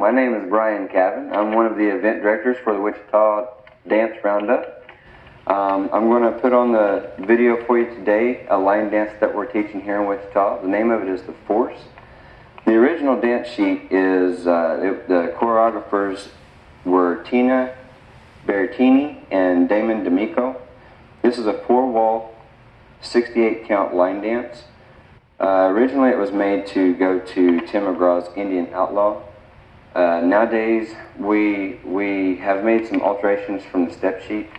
my name is Brian Cavan. I'm one of the event directors for the Wichita Dance Roundup. I'm going to put on the video for you today a line dance that we're teaching here in Wichita. The name of it is The Force. The original dance sheet is, the choreographers were Tina Berrettini and Damon D'Amico. This is a 4-wall, 68 count line dance. Originally it was made to go to Tim McGraw's Indian Outlaw. Nowadays we have made some alterations from the step sheet,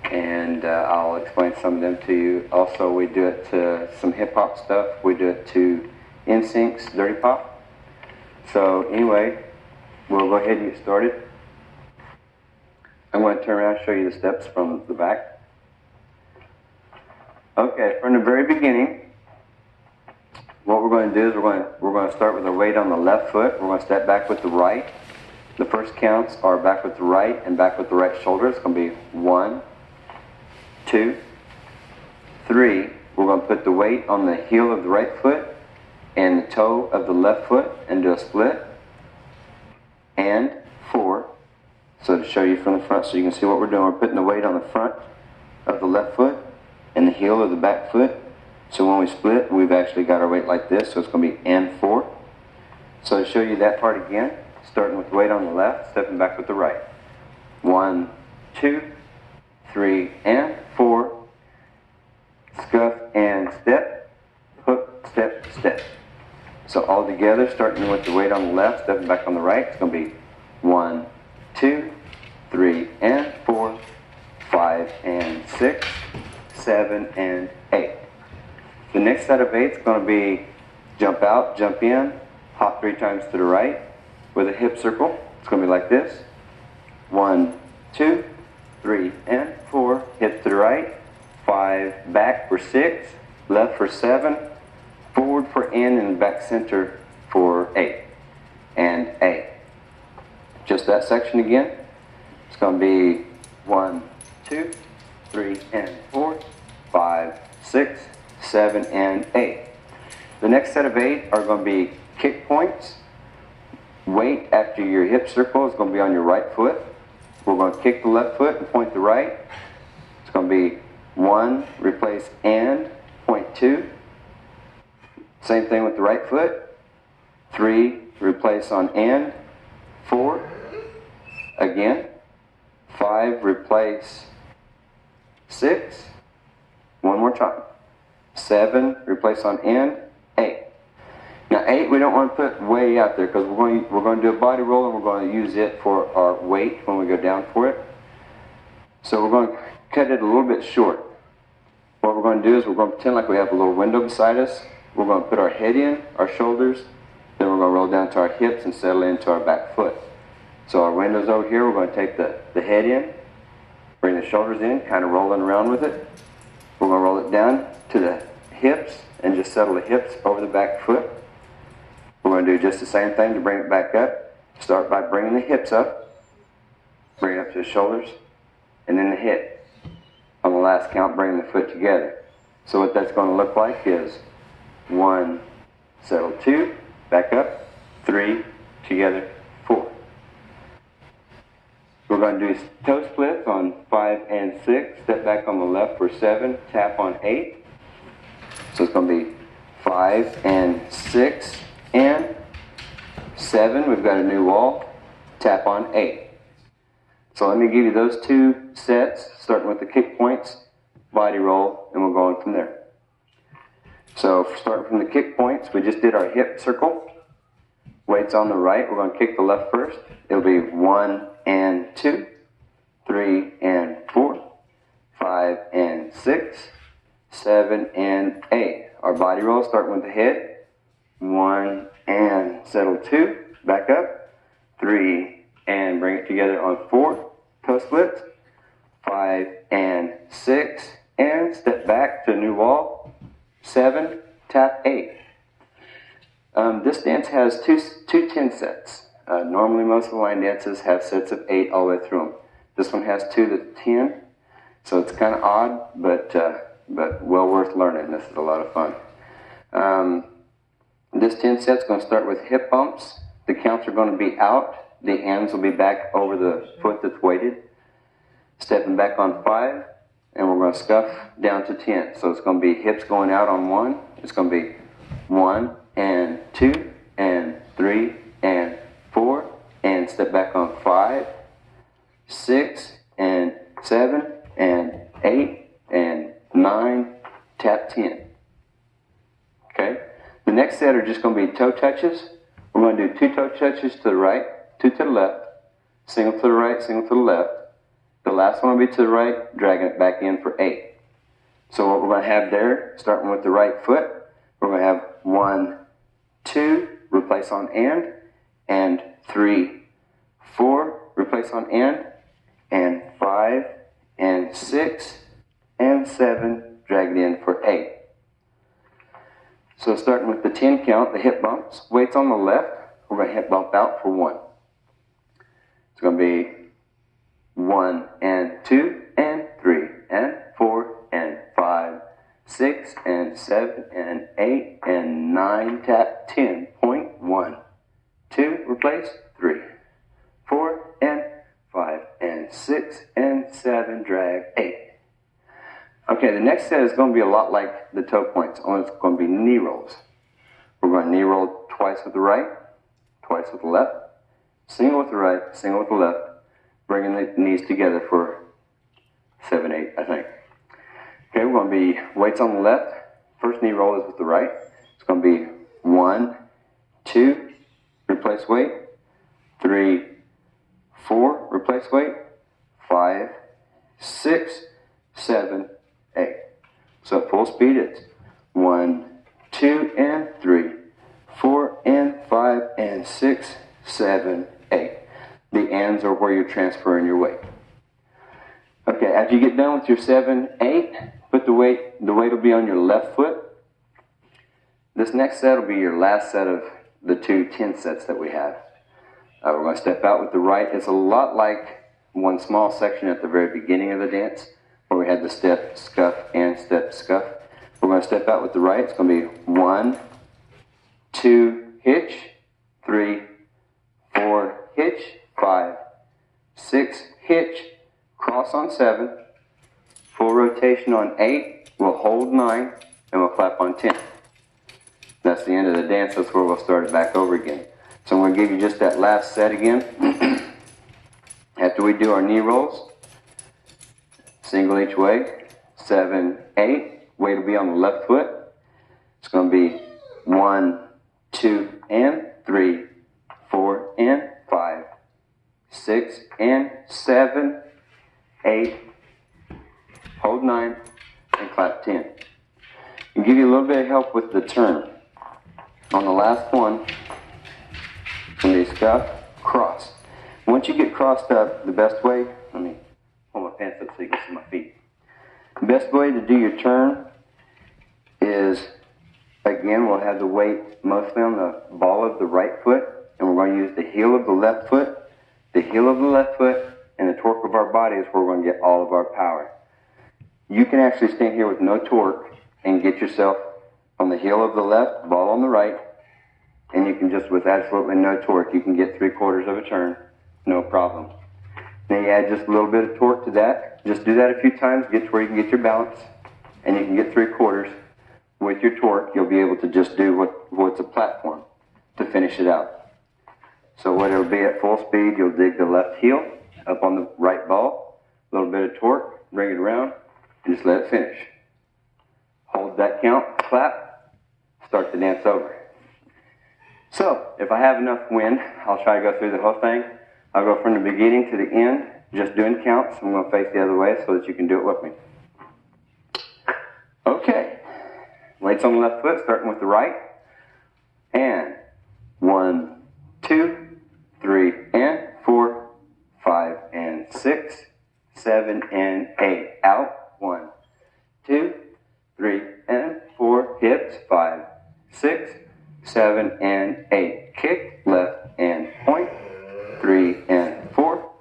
and I'll explain some of them to you. Also, we do it to some hip hop stuff. We do it to NSYNC's Dirty Pop. So anyway, we'll go ahead and get started. I'm going to turn around and show you the steps from the back. Okay, from the very beginning, what we're going to do is we're going to start with a weight on the left foot. We're going to step back with the right. The first counts are back with the right and back with the right shoulder. It's going to be 1, 2, 3. We're going to put the weight on the heel of the right foot and the toe of the left foot and do a split. And 4. So to show you from the front so you can see what we're doing, we're putting the weight on the front of the left foot and the heel of the back foot. So when we split, we've actually got our weight like this, so it's going to be and 4. So to show you that part again, starting with the weight on the left, stepping back with the right. 1, 2, 3, and 4. Scuff and step, hook, step, step. So all together, starting with the weight on the left, stepping back on the right, it's going to be 1, 2, 3, and 4, 5, and 6, 7, and 8. The next set of 8 is going to be jump out, jump in, hop 3 times to the right with a hip circle. It's going to be like this. 1, 2, 3, and 4. Hip to the right. 5, back for 6. Left for 7. Forward for in and back center for 8. And 8. Just that section again. It's going to be 1, 2, 3, and 4, 5, 6, 7, and 8. The next set of 8 are going to be kick points. Weight after your hip circle is going to be on your right foot. We're going to kick the left foot and point the right. It's going to be 1, replace and, point 2. Same thing with the right foot. 3, replace on and. 4, again. 5, replace 6. One more time. 7, replace on end, 8. Now 8 we don't want to put way out there because we're going to do a body roll and we're going to use it for our weight when we go down for it. So we're going to cut it a little bit short. What we're going to do is we're going to pretend like we have a little window beside us. We're going to put our head in, our shoulders, then we're going to roll down to our hips and settle into our back foot. So our window's over here. We're going to take the head in, bring the shoulders in, kind of rolling around with it. We're going to roll it down to the hips and just settle the hips over the back foot. We're going to do just the same thing to bring it back up. Start by bringing the hips up, bring it up to the shoulders, and then the head. On the last count, bring the foot together. So what that's going to look like is 1, settle 2, back up, 3, together, 4. We're going to do toe splits on 5 and 6, step back on the left for 7, tap on 8. So it's going to be 5 and 6 and 7. We've got a new wall, tap on 8. So let me give you those 2 sets, starting with the kick points, body roll, and we'll go on from there. So starting from the kick points, we just did our hip circle. Weights on the right, we're going to kick the left first. It'll be 1 and 2, 3 and 4, 5 and 6, 7 and 8. Our body roll starting with the head. 1 and settle 2, back up, 3 and bring it together on 4, toe splits, 5 and 6 and step back to a new wall, 7, tap 8. This dance has two 10 sets. Normally most of the line dances have sets of 8 all the way through them. This one has 2 to 10, so it's kind of odd, but well worth learning. This is a lot of fun. This 10 set's going to start with hip bumps. The counts are going to be out The ends will be back over the foot that's weighted. Stepping back on 5, and we're going to scuff down to 10. So it's going to be hips going out on 1. It's going to be 1 and 2 and 3 and 4, and step back on 5, 6 and 7 and 8 and 9, tap 10. Okay? The next set are just going to be toe touches. We're going to do 2 toe touches to the right, 2 to the left, single to the right, single to the left. The last one will be to the right, dragging it back in for 8. So what we're going to have there, starting with the right foot, we're going to have 1, 2, replace on and 3, 4, replace on and 5, and 6, and 7, drag it in for 8. So starting with the 10 count, the hip bumps, weights on the left, we're going to hip bump out for 1. It's going to be 1 and 2 and 3 and 4 and 5, 6 and 7 and 8 and 9, tap 10, point 1, 2, replace 3, 4 and 5 and 6 and 7, drag 8. Okay, the next set is going to be a lot like the toe points, only it's going to be knee rolls. We're going to knee roll twice with the right, twice with the left, single with the right, single with the left, bringing the knees together for 7, 8, I think. Okay, we're going to be weights on the left. First knee roll is with the right. It's going to be 1, 2, replace weight, 3, 4, replace weight, 5, 6, 7, 8. So at full speed it's 1, 2, and 3, 4, and 5, and 6, 7, 8. The ends are where you're transferring your weight. Okay, after you get done with your 7, 8, put the weight will be on your left foot. This next set will be your last set of the 2 10 sets that we have. We're going to step out with the right. It's a lot like one small section at the very beginning of the dance, where we had the step, scuff, and step, scuff. We're going to step out with the right. It's going to be 1, 2, hitch, 3, 4, hitch, 5, 6, hitch, cross on 7, full rotation on 8, we'll hold 9, and we'll clap on 10. That's the end of the dance. That's where we'll start it back over again. So I'm going to give you just that last set again. After we do our knee rolls, single each way, 7, 8, weight will be on the left foot. It's going to be 1, 2, and 3, 4, and 5, 6, and 7, 8, hold 9, and clap 10. And give you a little bit of help with the turn. On the last one, it's going to be scuff, cross. Once you get crossed up, the best way, let me pull my pants up so you can see my feet. The best way to do your turn is, again, we'll have the weight mostly on the ball of the right foot, and we're going to use the heel of the left foot. The heel of the left foot and the torque of our body is where we're going to get all of our power. You can actually stand here with no torque and get yourself on the heel of the left, ball on the right, and you can just, with absolutely no torque, you can get 3/4 of a turn, no problem. Then you add just a little bit of torque to that. Just do that a few times, get to where you can get your balance, and you can get 3/4. With your torque, you'll be able to just do what's a platform to finish it out. So what it'll be at full speed, you'll dig the left heel up on the right ball, a little bit of torque, bring it around, and just let it finish. Hold that count, clap, start the dance over. So, if I have enough wind, I'll try to go through the whole thing. I'll go from the beginning to the end, just doing counts. I'm going to face the other way so that you can do it with me. Okay. Weights on the left foot, starting with the right. And 1, 2, 3, and 4, 5, and 6, 7, and 8. Out. 1, 2, 3, and 4. Hips. 5, 6, 7, and 8. Kick. Left and point. 3 and 4,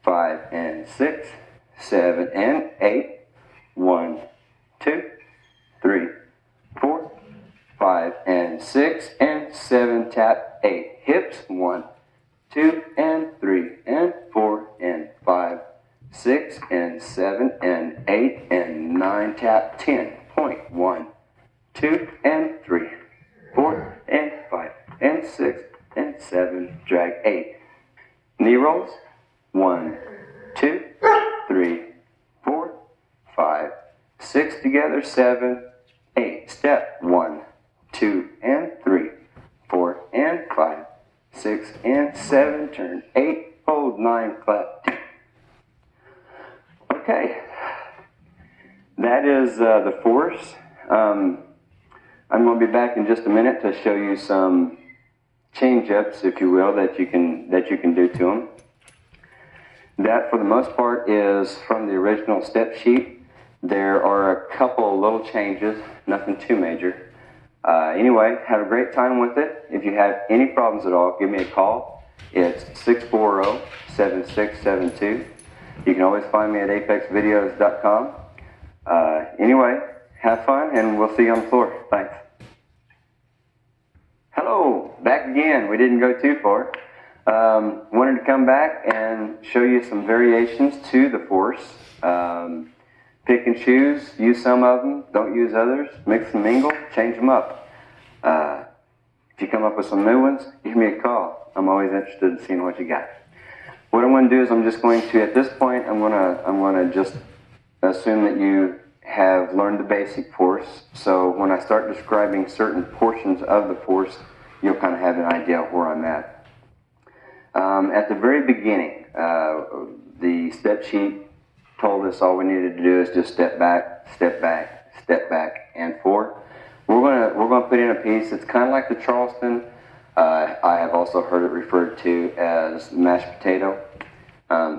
5 and 6, 7 and 8. 1, 2, 3, 4, 5 and 6 and 7. Tap 8. Hips. 1, 2 and 3 and 4 and 5, 6 and 7 and 8 and 9, tap 10. Point 1, 2 and 3, 4 and 5 and 6 and 7, drag 8. Knee rolls, 1, 2, 3, 4, 5, 6 together, 7, 8. Step 1, 2 and 3, 4 and 5, 6 and 7, turn 8, hold 9, clap 2. Okay, that is the force. I'm going to be back in just a minute to show you some change-ups, if you will, that you can do to them. That, for the most part, is from the original step sheet. There are a couple little changes, nothing too major. Anyway, have a great time with it. If you have any problems at all, give me a call. It's 640-7672. You can always find me at apexvideos.com. Anyway, have fun, and we'll see you on the floor. Thanks. Hello, back again. We didn't go too far. Wanted to come back and show you some variations to the force. Pick and choose, use some of them, don't use others, mix and mingle, change them up. If you come up with some new ones, give me a call. I'm always interested in seeing what you got. What I'm going to do is I'm just going to, at this point, I'm going to just assume that you have learned the basic force. So when I start describing certain portions of the force, you'll kind of have an idea of where I'm at. At the very beginning, the step sheet told us all we needed to do is just step back, step back, step back, and 4. We're going to put in a piece. It's kind of like the Charleston. I have also heard it referred to as mashed potato.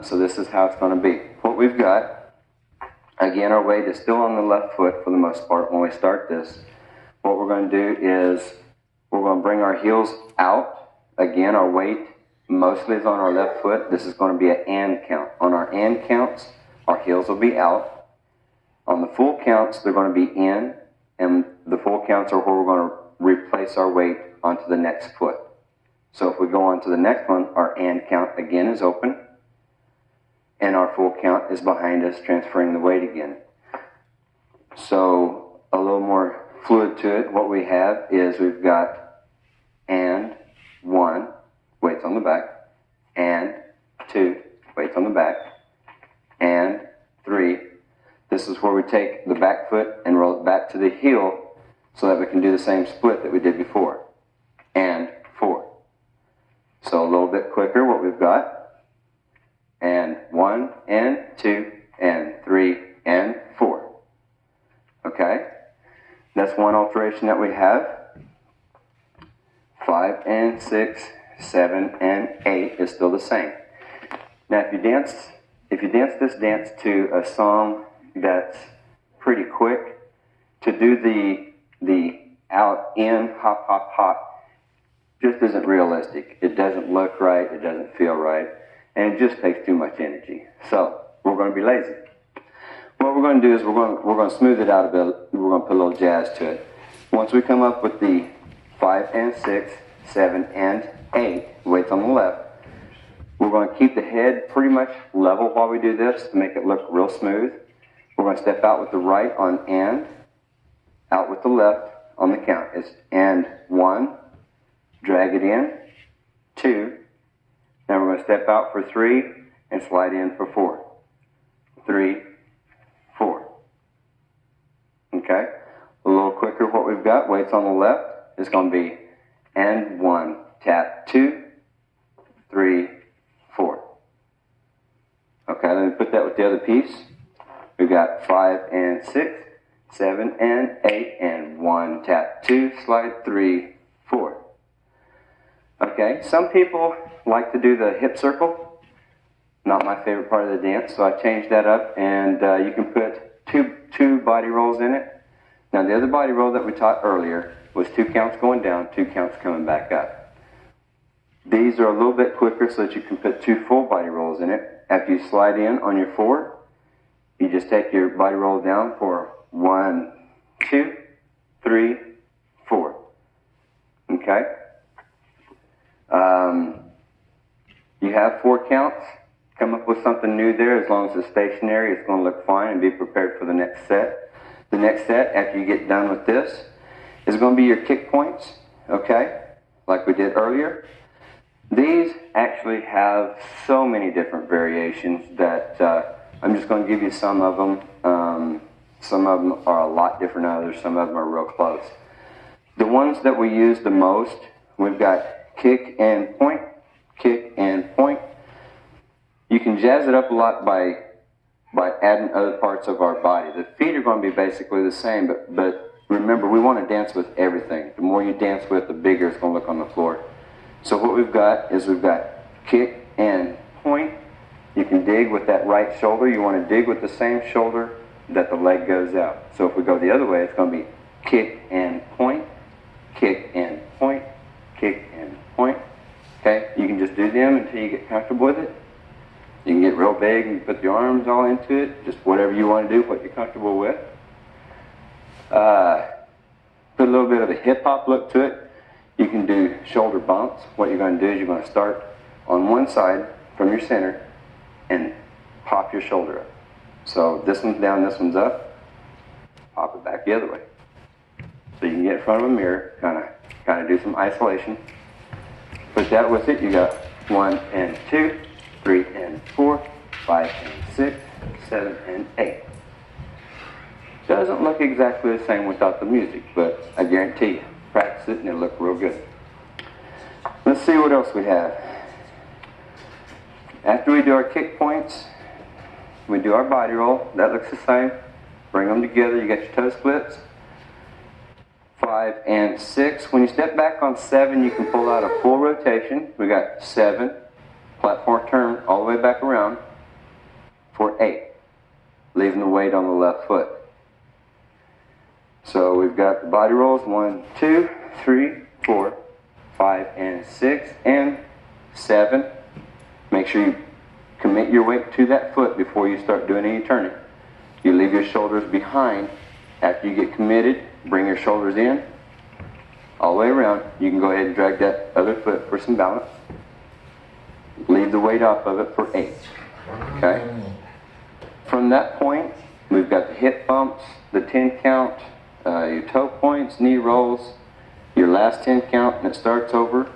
So this is how it's going to be. What we've got, again, our weight is still on the left foot for the most part when we start this. What we're going to do is we're going to bring our heels out. Again, our weight mostly is on our left foot. This is going to be an and count. On our and counts, our heels will be out. On the full counts, they're going to be in, and the full counts are where we're going to replace our weight onto the next foot. So if we go on to the next one, our and count again is open, and our full count is behind us, transferring the weight again. So a little more fluid to it. What we have is we've got and 1, weights on the back, and 2, weights on the back, and 3. This is where we take the back foot and roll it back to the heel so that we can do the same split that we did before. And 4. So a little bit quicker what we've got. And 1, and 2, and 3, and 4. Okay? That's one alteration that we have. 5 and 6, 7 and 8 is still the same. Now if you dance this dance to a song that's pretty quick, to do the out, in, hop, hop, hop, just isn't realistic. It doesn't look right, it doesn't feel right, and it just takes too much energy. So we're going to be lazy. What we're going to do is we're going to smooth it out a bit. We're going to put a little jazz to it. Once we come up with the 5 and 6, 7 and 8, weights on the left, we're going to keep the head pretty much level while we do this to make it look real smooth. We're going to step out with the right on and, out with the left on the count. It's and 1, drag it in, 2, now we're going to step out for 3 and slide in for 4. 3, 4. Okay? A little quicker what we've got, weights on the left, is going to be and 1, tap 2, 3, 4. Okay, let me put that with the other piece. We've got 5 and 6, 7 and 8, and 1, tap 2, slide 3, 4. Okay, some people like to do the hip circle. Not my favorite part of the dance, so I changed that up, and you can put two body rolls in it. Now the other body roll that we taught earlier was 2 counts going down, 2 counts coming back up. These are a little bit quicker so that you can put 2 full body rolls in it. After you slide in on your 4, you just take your body roll down for 1, 2, 3, 4. Okay? You have 4 counts. Come up with something new there. As long as it's stationary, it's going to look fine, and be prepared for the next set. The next set, after you get done with this, is going to be your kick points, okay? Like we did earlier. These actually have so many different variations that I'm just going to give you some of them. Some of them are a lot different than others. Some of them are real close. The ones that we use the most, we've got kick and point, kick and point. You can jazz it up a lot by adding other parts of our body. The feet are going to be basically the same, but remember, we want to dance with everything. The more you dance with, the bigger it's going to look on the floor. So what we've got is we've got kick and point. You can dig with that right shoulder. You want to dig with the same shoulder that the leg goes out. So if we go the other way, it's going to be kick and point, kick and point, kick and point. Okay? You can just do them until you get comfortable with it. You can get real big and put your arms all into it. Just whatever you want to do, what you're comfortable with. Put a little bit of a hip-hop look to it. You can do shoulder bumps. What you're going to do is you're going to start on one side from your center and pop your shoulder up. So this one's down, this one's up. Pop it back the other way. So you can get in front of a mirror, kind of do some isolation. Put that with it. You got 1 and 2, 3 and 4, 5 and 6, 7 and 8. Doesn't look exactly the same without the music, but I guarantee you, practice it and it'll look real good. Let's see what else we have. After we do our kick points, we do our body roll. That looks the same. Bring them together. You got your toe splits. 5 and 6. When you step back on 7, you can pull out a full rotation. We got 7, platform turn all the way back around for 8, leaving the weight on the left foot. So we've got the body rolls 1, 2, 3, 4, 5 and 6 and 7. Make sure you commit your weight to that foot before you start doing any turning. You leave your shoulders behind. After you get committed, bring your shoulders in all the way around. You can go ahead and drag that other foot for some balance. Leave the weight off of it for 8. Okay? From that point, we've got the hip bumps, the 10 count, your toe points, knee rolls, your last 10 count, and it starts over.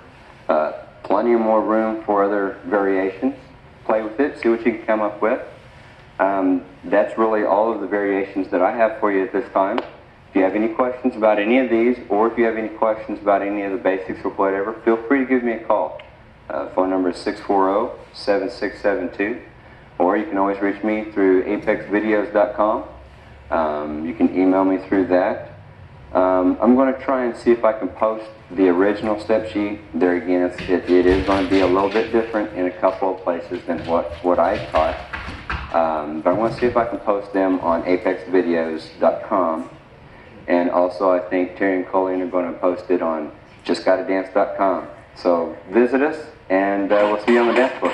Plenty of more room for other variations. Play with it, see what you can come up with. That's really all of the variations that I have for you at this time. If you have any questions about any of these, or if you have any questions about any of the basics or whatever, feel free to give me a call. Phone number is 640-7672, or you can always reach me through apexvideos.com. You can email me through that. I'm going to try and see if I can post the original step sheet. There again, it is going to be a little bit different in a couple of places than what I taught. But I want to see if I can post them on apexvideos.com. And also, I think Terry and Colleen are going to post it on justgottadance.com. So visit us, and we'll see you on the dance floor.